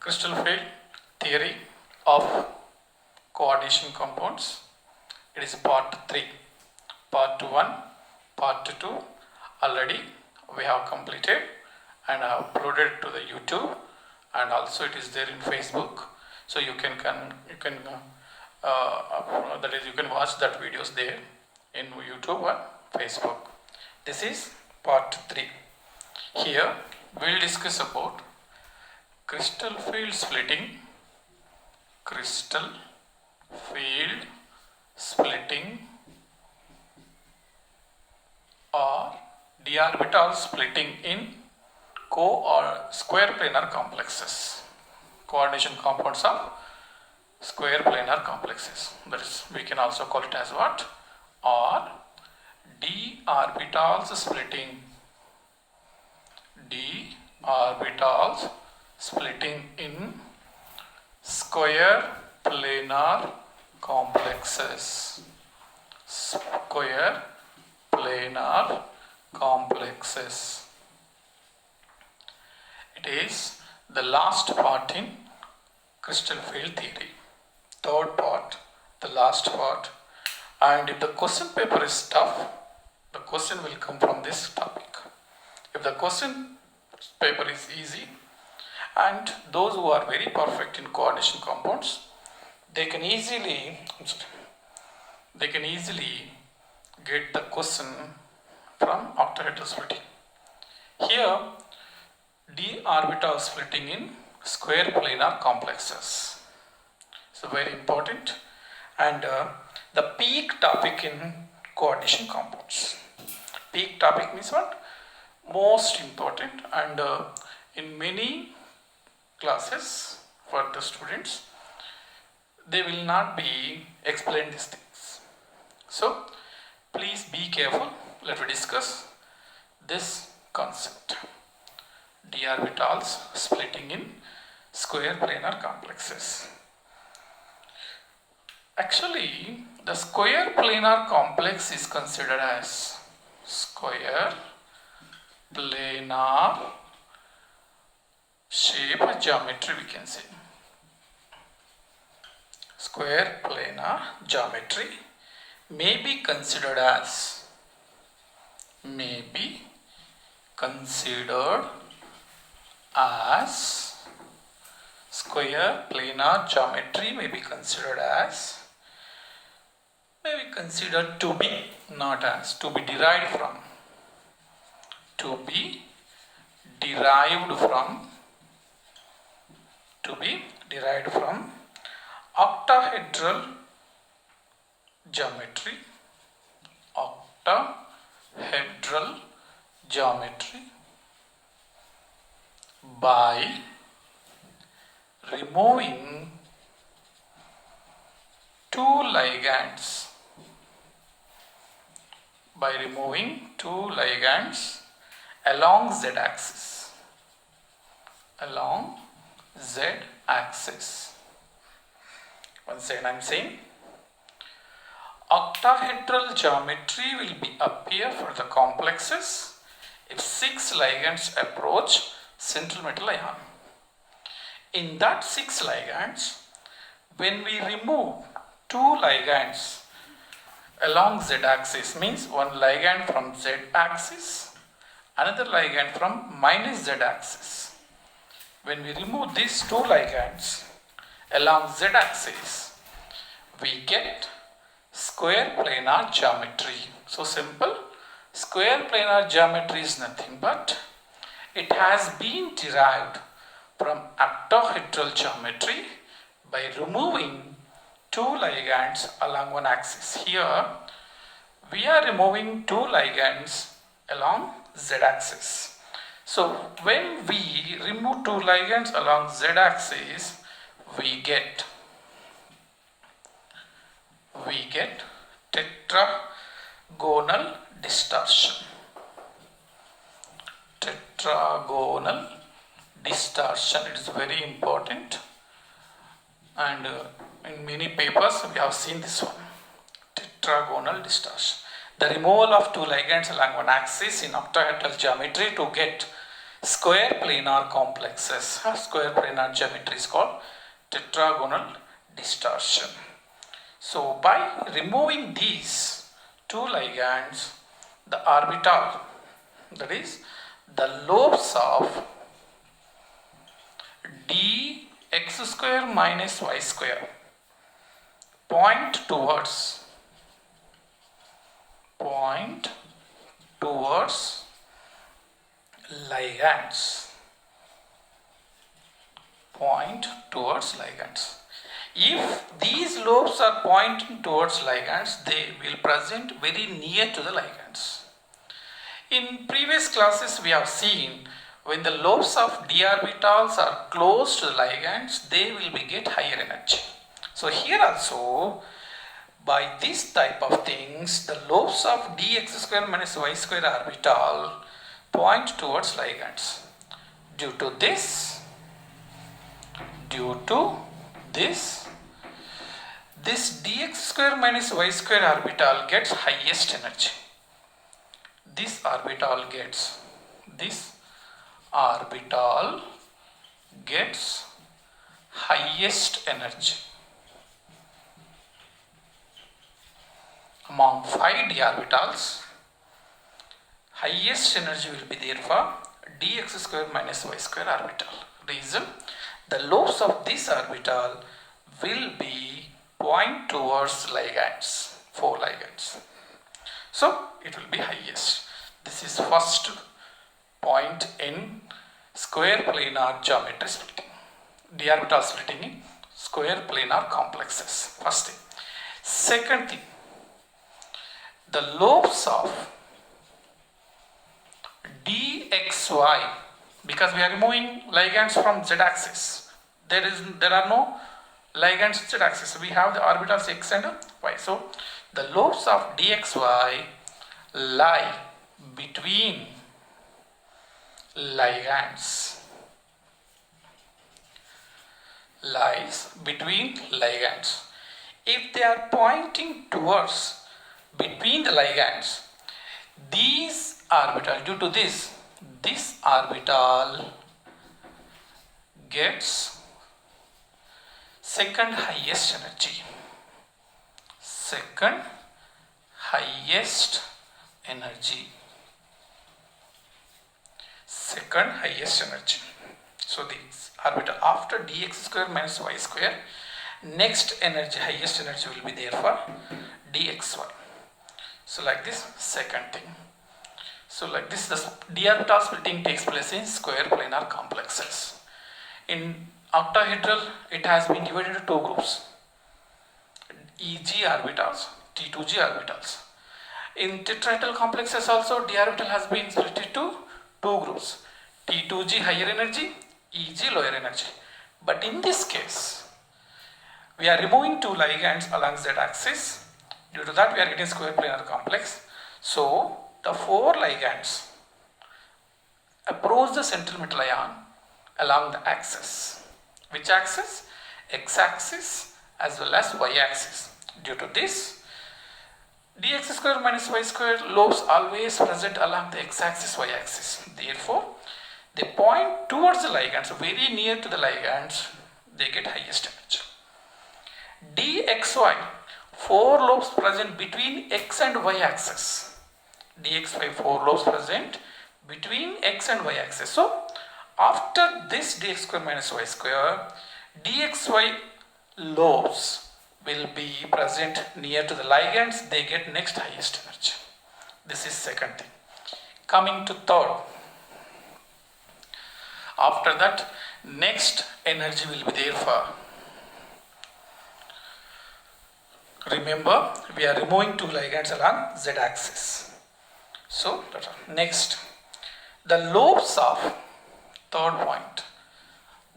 Crystal field theory of coordination compounds. It is part 3. Part 1, part 2 already we have completed and uploaded to the YouTube, and also it is there in Facebook. So you can watch that videos there in YouTube or Facebook. This is part 3. Here we will discuss about crystal field splitting, or d orbital splitting in or square planar complexes. Coordination compounds of square planar complexes. That is, we can also call it as what? Or d orbitals splitting. D orbitals splitting in square planar complexes. Square planar complexes. It is the last part in crystal field theory. Third part, the last part. And if the question paper is tough, the question will come from this topic. If the question paper is easy, and those who are very perfect in coordination compounds, they can easily get the question from octahedral splitting. Here, d orbital splitting in square planar complexes. So very important, and the peak topic in coordination compounds. Peak topic means what? Most important, and in many classes for the students, they will not be explained these things. So please be careful. Let me discuss this concept. D orbitals splitting in square planar complexes. Actually, the square planar complex is considered as square planar shape geometry, we can say. Square planar geometry may be considered as square planar geometry may be considered as, to be, not as, to be derived from, octahedral geometry by removing two ligands along z-axis. Once again I am saying, octahedral geometry will appear for the complexes if 6 ligands approach central metal ion. In that 6 ligands, when we remove 2 ligands along z-axis, means one ligand from z-axis, another ligand from minus z-axis. When we remove these 2 ligands along z-axis, we get square planar geometry. So simple. Square planar geometry is nothing but it has been derived from octahedral geometry by removing 2 ligands along one axis. Here we are removing 2 ligands along z-axis. So when we remove 2 ligands along z-axis, we get tetragonal distortion. Tetragonal distortion, it is very important, and in many papers we have seen this one. Tetragonal distortion, the removal of 2 ligands along one axis in octahedral geometry to get square planar complexes. Square planar geometry is called tetragonal distortion. So by removing these two ligands, the orbital, that is the lobes of dx square minus y square point towards ligands. Point towards ligands. If these lobes are pointing towards ligands, they will present very near to the ligands. In previous classes we have seen when the lobes of d orbitals are close to the ligands, they will get higher energy. So here also, by this type of things, the lobes of dx square minus y square orbital point towards ligands. Due to this, this dx square minus y square orbital gets highest energy. This orbital gets highest energy. Among 5 d orbitals, highest energy will be there for dx square minus y square orbital. Reason, the lobes of this orbital will be point towards ligands, 4 ligands. So it will be highest. This is first point in square planar geometry splitting. D orbital splitting in square planar complexes. First thing. Second thing, the lobes of dxy, because we are removing ligands from z-axis, there are no ligands z-axis. We have the orbitals x and y. So the lobes of dxy lie between ligands. If they are pointing towards between the ligands, these orbital, due to this orbital gets second highest energy. So the orbital after dx square minus y square, next energy, highest energy will be there for dxy. So like this, second thing. So like this, the d orbital splitting takes place in square planar complexes. In octahedral, it has been divided into 2 groups, Eg orbitals, T2g orbitals. In tetrahedral complexes also, d orbital has been split into 2 groups, T2g higher energy, Eg lower energy. But in this case, we are removing 2 ligands along z-axis. Due to that, we are getting square planar complex. So the 4 ligands approach the central metal ion along the axis. Which axis? X-axis as well as y-axis. Due to this, dx square minus y square lobes always present along the x-axis, y-axis. Therefore, they point towards the ligands, very near to the ligands, they get highest energy. dxy, 4 lobes present between x and y-axis. dxy, 4 lobes present between x and y-axis. So after this dx square minus y square, dxy lobes will be present near to the ligands, they get next highest energy. This is second thing. Coming to third. After that, next energy will be there for, remember, we are removing 2 ligands along z-axis. So next, the lobes of, third point,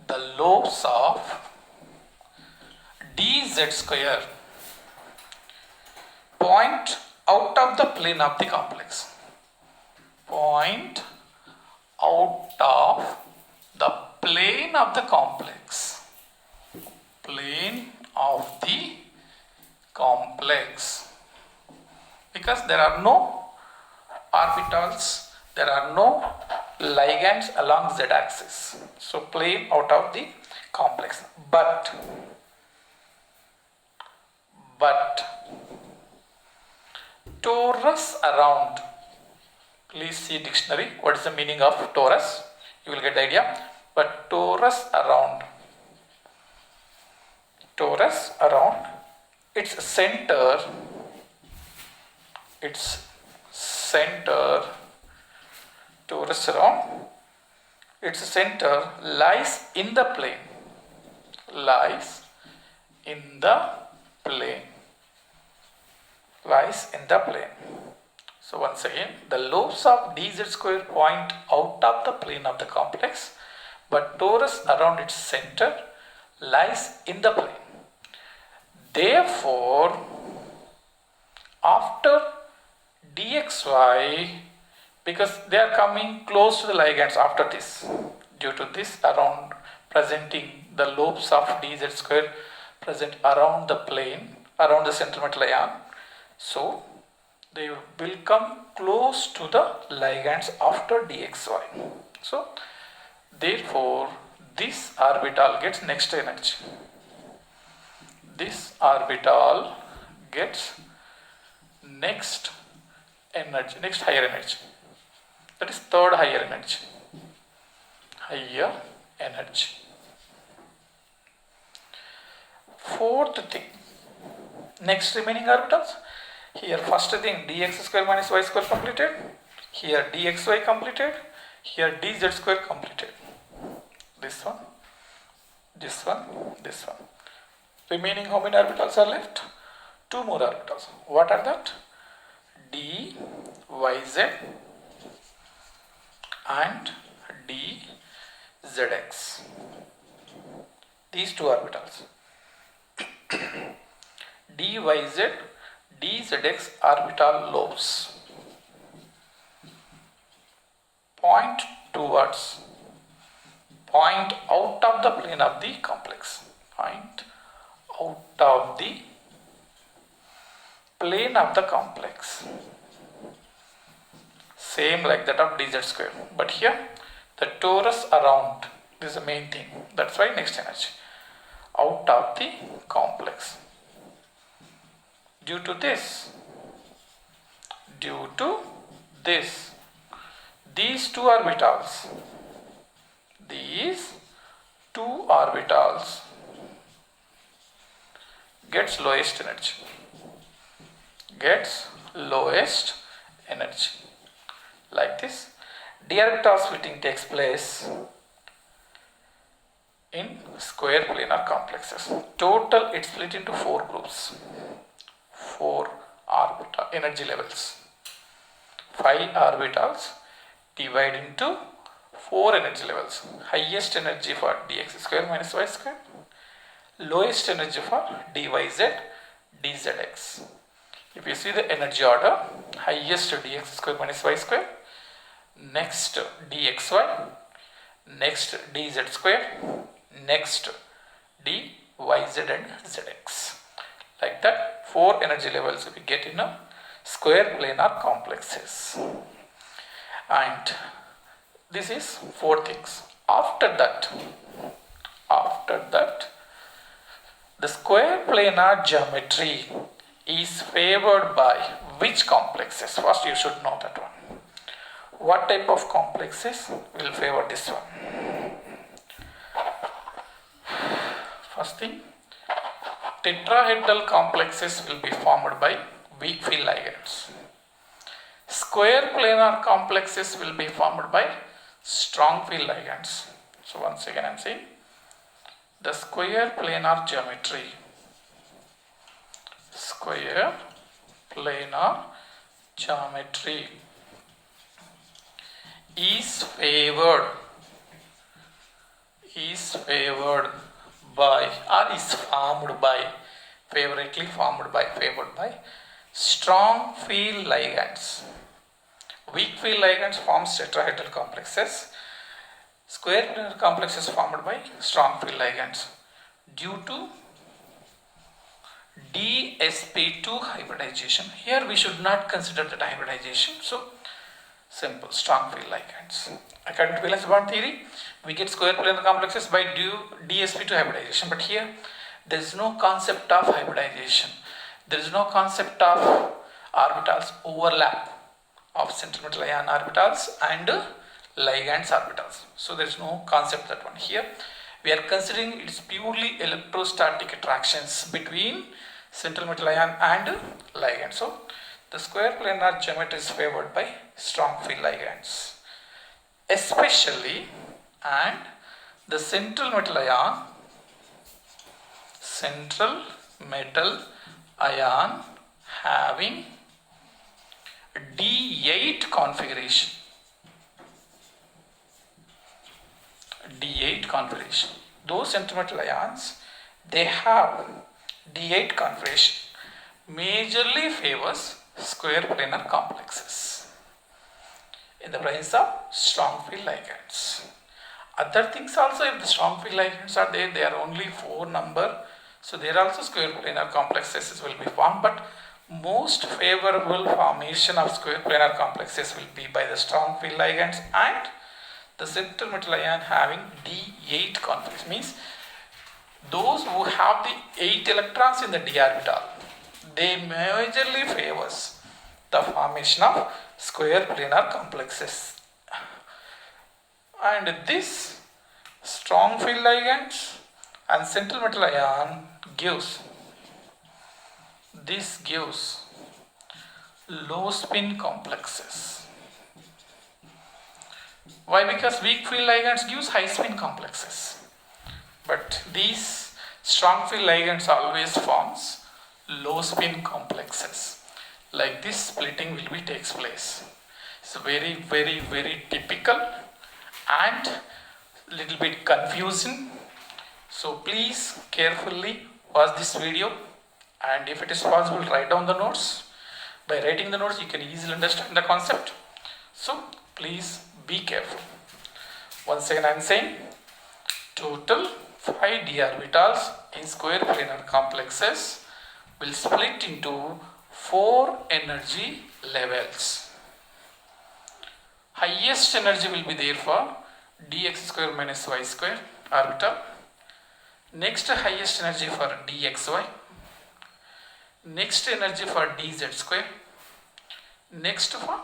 the lobes of dz square point out of the plane of the complex. Point out of the plane of the complex. Plane of the complex. Because there are no orbitals, there are no ligands along z-axis. So plane out of the complex. But torus around, please see dictionary, what is the meaning of torus, you will get the idea. But torus around its center torus around its center lies in the plane, So once again, the lobes of dz square point out of the plane of the complex, but torus around its center lies in the plane. Therefore, after dxy, because they are coming close to the ligands after this, due to this around presenting the lobes of dz square present around the plane, around the central metal ion, so they will come close to the ligands after dxy. So therefore this orbital gets next energy. This orbital gets next higher energy. That is third higher energy. Fourth thing, next remaining orbitals. Here first thing, dx square minus y square completed. Here dxy completed. Here dz square completed. This one. Remaining how many orbitals are left? Two more orbitals. What are that? dyz and dzx. These two orbitals. dyz, dzx orbital lobes point out of the plane of the complex. Same like that of dz square, but here the torus around, this is the main thing, that's why next energy out of the complex. Due to this, these two orbitals gets lowest energy. Like this, d orbital splitting takes place in square planar complexes. Total it split into 4 groups, 4 orbital energy levels. 5 orbitals divide into 4 energy levels. Highest energy for dx square minus y square, lowest energy for dyz, dzx. If you see the energy order, highest dx square minus y square, next dxy, next dz square, next dyz and zx. Like that, 4 energy levels we get in a square planar complexes. And this is 4 things. After that, the square planar geometry is favored by which complexes? First you should know that one. What type of complexes will favor this one? First thing, tetrahedral complexes will be formed by weak field ligands. Square planar complexes will be formed by strong field ligands. So once again I am saying, the square planar geometry is favored by or is formed by favored by strong field ligands. Weak field ligands forms tetrahedral complexes. Square planar complexes formed by strong field ligands due to dsp2 hybridization. Here we should not consider that hybridization. So Simple, strong field ligands. According to Valence-Bond theory, we get square planar complexes by DsP2 hybridization. But here, there is no concept of hybridization. There is no concept of orbitals overlap of central metal ion orbitals and ligands orbitals. So there is no concept that one here. We are considering it's purely electrostatic attractions between central metal ion and ligand. So the square planar geometry is favored by strong field ligands, especially and the central metal ion having D8 configuration. Those central metal ions, they have D8 configuration, majorly favors square planar complexes in the presence of strong field ligands. Other things also, if the strong field ligands are there, they are only 4 number, so there also square planar complexes will be formed, but most favorable formation of square planar complexes will be by the strong field ligands and the central metal ion having D8 configuration, means those who have the 8 electrons in the d orbital, they majorly favors the formation of square planar complexes. And this strong field ligands and central metal ion gives low spin complexes. Why? Because weak field ligands gives high spin complexes, but these strong field ligands always forms low spin complexes. Like this splitting will be takes place. It's very typical and little bit confusing. So please carefully watch this video, and if it is possible, write down the notes. By writing the notes, you can easily understand the concept. So please be careful. Once again I am saying, total 5 d orbitals in square planar complexes will split into 4 energy levels. Highest energy will be there for dx square minus y square orbital. Next highest energy for dxy. Next energy for dz square. Next for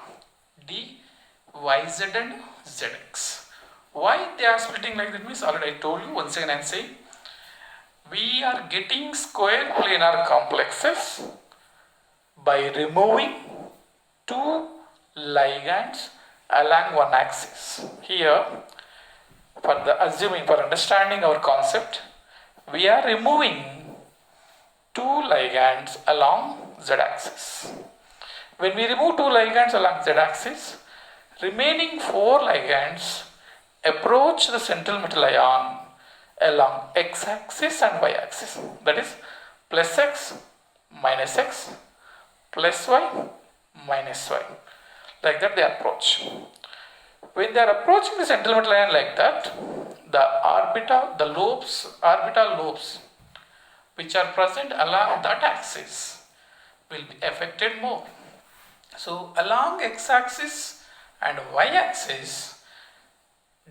dyz and zx. Why they are splitting like that means already I told you. Once again I am saying, we are getting square planar complexes by removing 2 ligands along one axis. Here, for understanding our concept, we are removing 2 ligands along z-axis. When we remove 2 ligands along z-axis, remaining 4 ligands approach the central metal ion along x-axis and y-axis. That is plus x, plus y, minus y. Like that they approach. When they are approaching the central metal ion like that, the orbital lobes which are present along that axis will be affected more. So along x-axis and y-axis,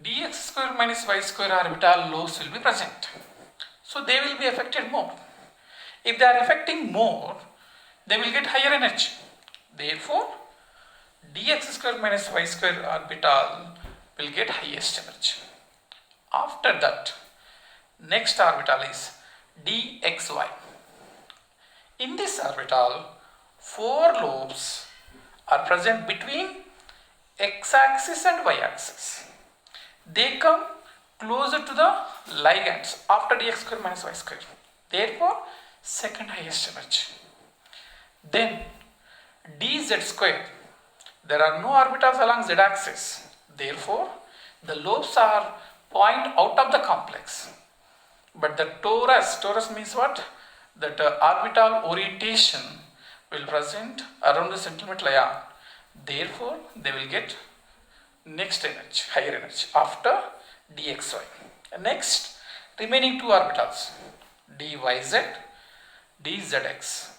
dx square minus y square orbital lobes will be present. So they will be affected more. If they are affecting more, they will get higher energy. Therefore, dx square minus y square orbital will get highest energy. After that, next orbital is dxy. In this orbital, 4 lobes are present between x-axis and y-axis. They come closer to the ligands after dx square minus y square. Therefore, second highest energy. Then dz square. There are no orbitals along z-axis. Therefore, the lobes are point out of the complex. But the torus means what? That orbital orientation will present around the central metal ion. Therefore, they will get next energy, higher energy after dxy. Next, remaining 2 orbitals, dyz, dzx.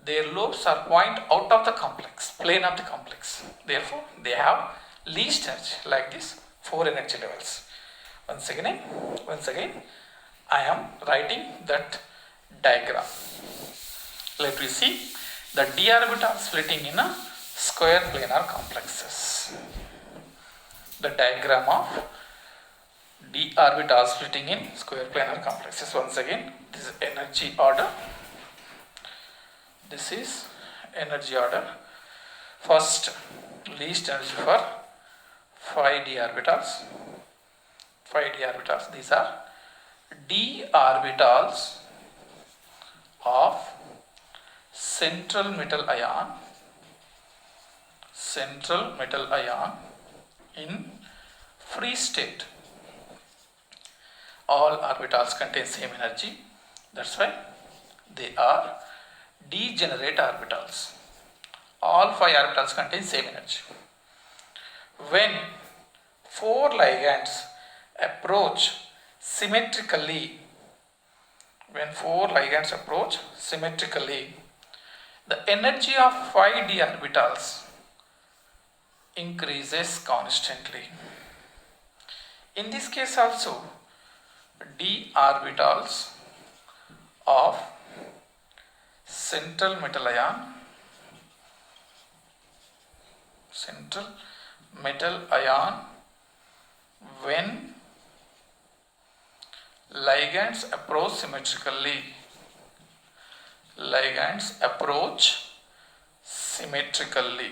their lobes are point out of the complex, plane of the complex. Therefore, they have least energy, like this 4 energy levels. Once again, I am writing that diagram. Let me see the d orbital splitting in a square planar complexes. The diagram of d orbital splitting in square planar complexes. Once again, this is energy order. This is energy order. First, least energy for 5d orbitals. 5d orbitals. These are d orbitals of central metal ion in free state. All orbitals contain same energy. That's why they are degenerate orbitals. All 5 orbitals contain same energy. When 4 ligands approach symmetrically, the energy of 5d orbitals increases constantly. In this case also, d orbitals of central metal ion when ligands approach symmetrically.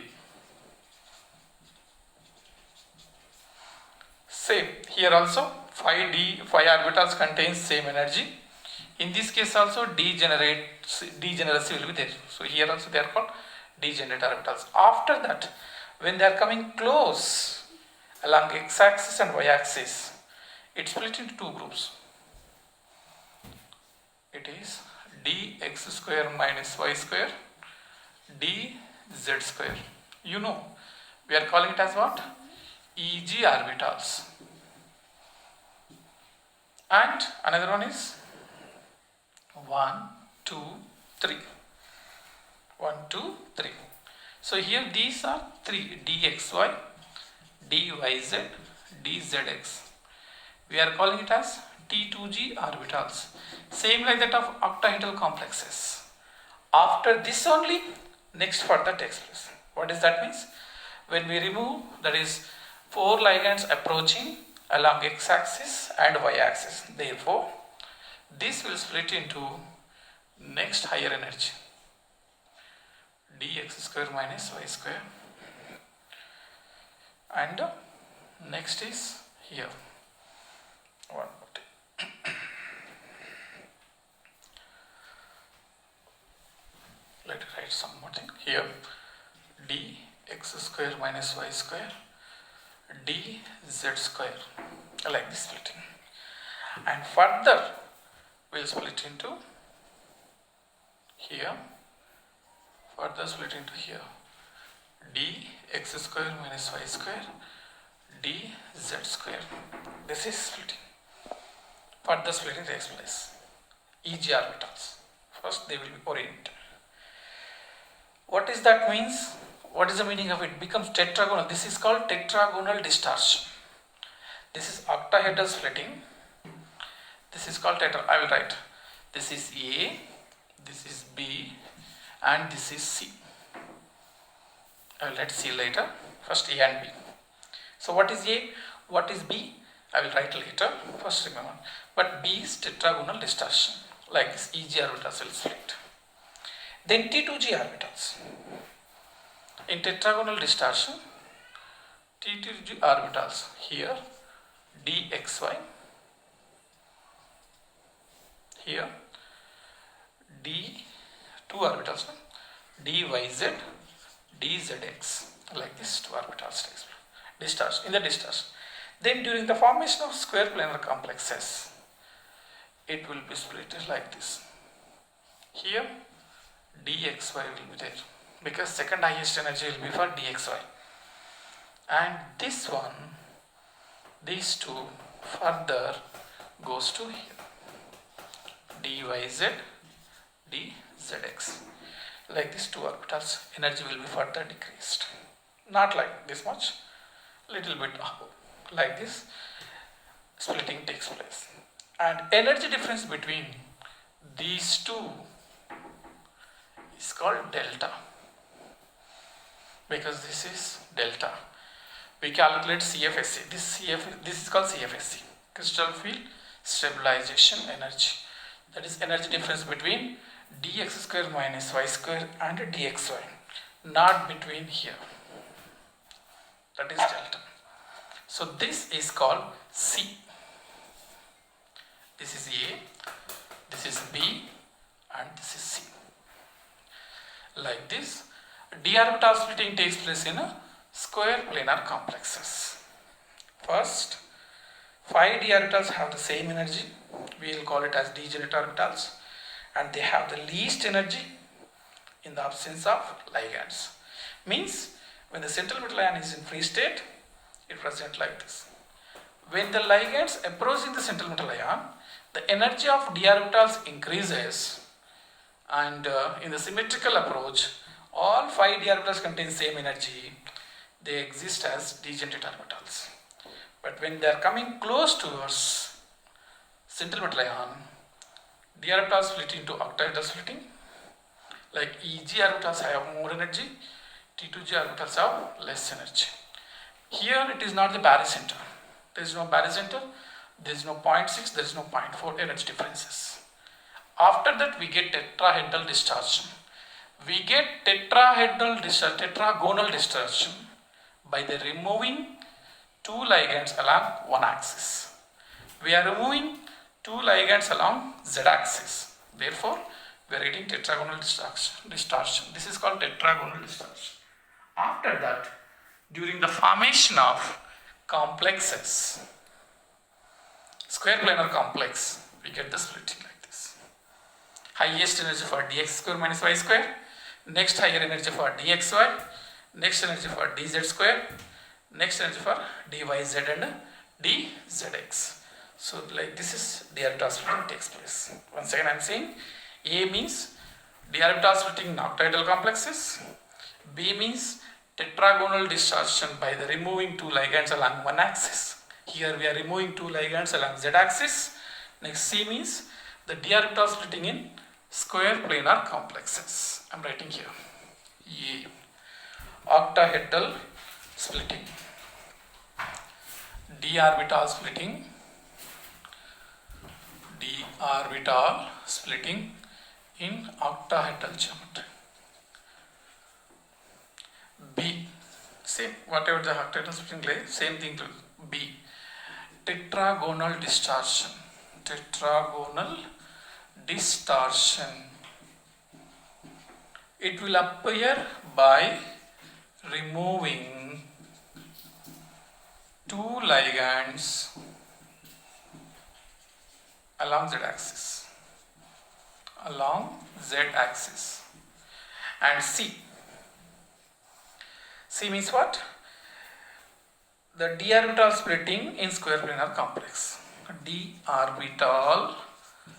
Same here also, 5 orbitals contains same energy. In this case also degeneracy will be there. So here also they are called degenerate orbitals. After that, when they are coming close along x-axis and y-axis, it's split into 2 groups. It is dx square minus y square, dz square. You know, we are calling it as what? Eg orbitals. And another one is 1, 2, 3. 1, 2, 3. So here these are 3: dxy, dyz, dzx. We are calling it as T2G orbitals. Same like that of octahedral complexes. After this only, next further takes place. What does that means? When we remove, that is 4 ligands approaching along x-axis and y-axis. Therefore, this will split into next higher energy, dx square minus y square, and next is here. One more thing. Let me write some more thing here. Dx square minus y square, dz square, like this splitting. And further we'll split into here. Dx square minus y square, dz square. This is splitting. Further splitting takes place. Eg orbitals. First they will be oriented. What is that means? What is the meaning of it? Becomes tetragonal. This is called tetragonal distortion. This is octahedral splitting. This is called tetra. I will write. This is A, this is B, and this is C. I will write C later. First A and B. So what is A? What is B? I will write later. First remember. But B is tetragonal distortion. Like this, Eg orbitals will split. Then T2G orbitals. In tetragonal distortion, T2G orbitals here, dxy, here d2 orbitals, dyz, dzx, like this 2 orbitals takes distortion in the distortion. Then during the formation of square planar complexes, it will be split like this. Here dxy will be there, because second highest energy will be for dxy, and this one, these two further goes to here, dyz, dzx. like these two orbitals, energy will be further decreased. Not like this much, little bit up, like this splitting takes place. And energy difference between these two is called delta, because this is delta. We calculate CFSE. This is called CFSE, crystal field stabilization energy. That is energy difference between dx square minus y square and dxy, not between here. That is delta. So this is called C. This is A, this is B, and this is C. Like this, d orbital splitting takes place in a square planar complexes. First, 5 d orbitals have the same energy. We will call it as degenerate orbitals, and they have the least energy in the absence of ligands. Means when the central metal ion is in free state, it presents like this. When the ligands approaching the central metal ion, the energy of d orbitals increases, and in the symmetrical approach, all 5 d orbitals contain same energy. They exist as degenerate orbitals. But when they are coming close towards central metal ion, d orbitals split into octahedral splitting. Like Eg orbitals have more energy, T2g orbitals have less energy. Here it is not the barycenter. There is no barycenter, there is no 0.6, there is no 0.4 energy differences. After that we get tetrahedral distortion. We get tetragonal distortion by the removing two ligands along one axis. We are removing two ligands along z axis. Therefore, we are getting tetragonal distortion. This is called tetragonal distortion. After that, during the formation of complexes, square planar complex, we get the splitting like this. Highest energy for dx square minus y square, next higher energy for dxy, next energy for dz square, next energy for dyz and dzx. So like this is d orbital splitting takes place. Once again I am saying A means d orbital splitting in octahedral complexes, B means tetragonal distortion by the removing two ligands along one axis. Here we are removing two ligands along z axis. Next C means the d orbital splitting in square planar complexes. I am writing here A, octahedral splitting, d orbital splitting in octahedral geometry. B, same, whatever the octahedral splitting lay, same thing to B, tetragonal distortion. It will appear by removing two ligands along z axis. And C means what? The d orbital splitting in square planar complex. D orbital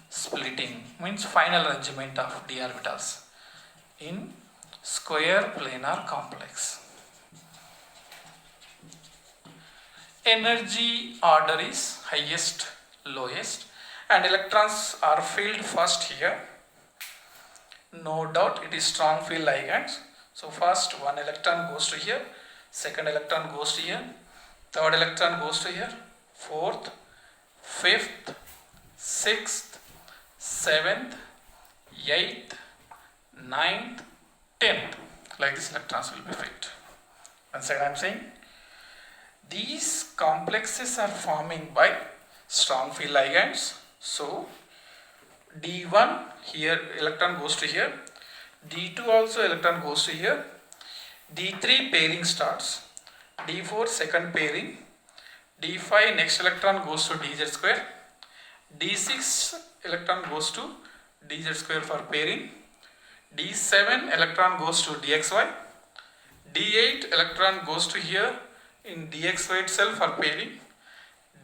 splitting means final arrangement of d orbitals in square planar complex. Energy order is highest, lowest, and electrons are filled first here. No doubt it is strong field ligands. So first one electron goes to here, second electron goes to here, third electron goes to here, fourth, fifth, sixth, seventh, eighth, ninth, 10th. Like this electrons will be filled. Once again I am saying these complexes are forming by strong field ligands. So D1 here electron goes to here, D2 also electron goes to here, D3 pairing starts, D4 second pairing, D5 next electron goes to dz square, D6 electron goes to dz square for pairing, D7 electron goes to dxy, D8 electron goes to here in dxy itself for pairing,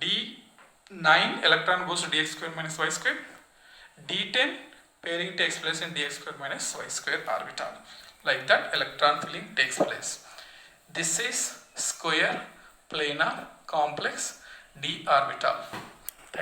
D9 electron goes to dx square minus y square, D10 Pairing takes place in dx square minus y square orbital. Like that, electron filling takes place. This is square planar complex d orbital.